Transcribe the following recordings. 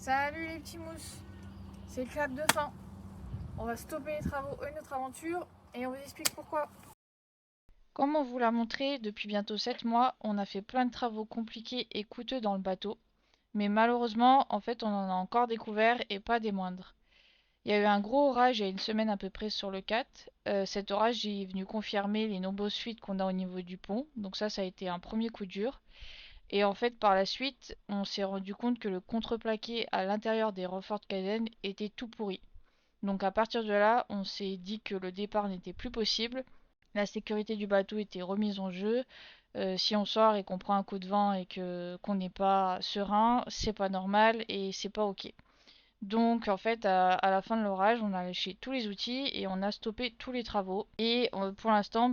Salut les petits mousses, c'est le clap de fin. On va stopper les travaux et notre aventure et on vous explique pourquoi. Comme on vous l'a montré, depuis bientôt 7 mois, on a fait plein de travaux compliqués et coûteux dans le bateau. Mais malheureusement, en fait, on en a encore découvert et pas des moindres. Il y a eu un gros orage il y a une semaine à peu près sur le 4. Cet orage est venu confirmer les nombreuses fuites qu'on a au niveau du pont. Donc ça a été un premier coup dur. Et en fait, par la suite, on s'est rendu compte que le contreplaqué à l'intérieur des renforts de Caden était tout pourri. Donc à partir de là, on s'est dit que le départ n'était plus possible. La sécurité du bateau était remise en jeu. Si on sort et qu'on prend un coup de vent et que qu'on n'est pas serein, c'est pas normal et c'est pas ok. Donc en fait, à la fin de l'orage, on a lâché tous les outils et on a stoppé tous les travaux. Et pour l'instant,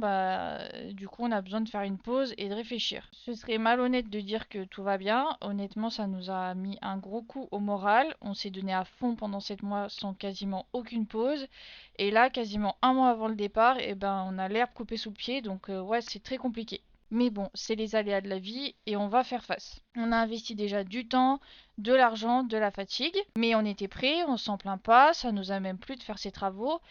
du coup, on a besoin de faire une pause et de réfléchir. Ce serait malhonnête de dire que tout va bien. Honnêtement, ça nous a mis un gros coup au moral. On s'est donné à fond pendant 7 mois sans quasiment aucune pause. Et là, quasiment un mois avant le départ, et ben, on a l'herbe coupée sous le pied. Donc ouais, c'est très compliqué. Mais bon, c'est les aléas de la vie et on va faire face. On a investi déjà du temps, de l'argent, de la fatigue, mais on était prêt, on s'en plaint pas, ça nous a même plu de faire ces travaux.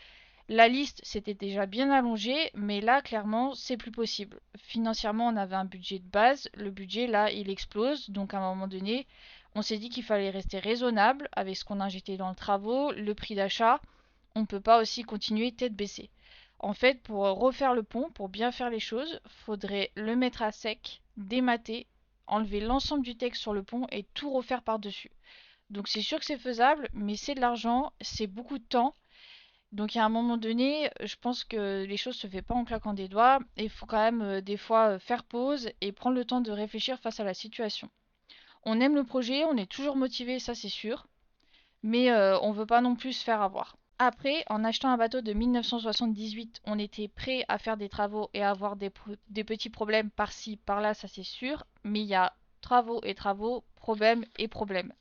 La liste s'était déjà bien allongée, mais là, clairement, c'est plus possible. Financièrement, on avait un budget de base, le budget là, il explose, donc à un moment donné, on s'est dit qu'il fallait rester raisonnable avec ce qu'on a injecté dans le travaux, le prix d'achat. On ne peut pas aussi continuer tête baissée. En fait, pour refaire le pont, pour bien faire les choses, faudrait le mettre à sec, démater, enlever l'ensemble du texte sur le pont et tout refaire par-dessus. Donc c'est sûr que c'est faisable, mais c'est de l'argent, c'est beaucoup de temps. Donc à un moment donné, je pense que les choses se font pas en claquant des doigts et il faut quand même des fois faire pause et prendre le temps de réfléchir face à la situation. On aime le projet, on est toujours motivé, ça c'est sûr, mais on veut pas non plus se faire avoir. Après, en achetant un bateau de 1978, on était prêt à faire des travaux et à avoir des petits problèmes par-ci, par-là, ça c'est sûr, mais il y a travaux et travaux, problèmes et problèmes.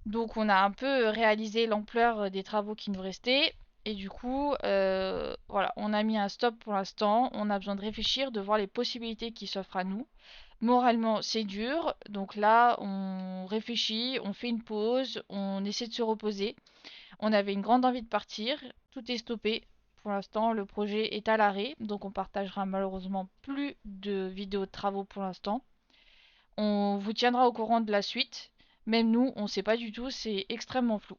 Donc on a un peu réalisé l'ampleur des travaux qui nous restaient. Et du coup, voilà, on a mis un stop pour l'instant. On a besoin de réfléchir, de voir les possibilités qui s'offrent à nous. Moralement, c'est dur. Donc là, on réfléchit, on fait une pause, on essaie de se reposer. On avait une grande envie de partir. Tout est stoppé. Pour l'instant, le projet est à l'arrêt. Donc on partagera malheureusement plus de vidéos de travaux pour l'instant. On vous tiendra au courant de la suite. Même nous, on ne sait pas du tout, c'est extrêmement flou.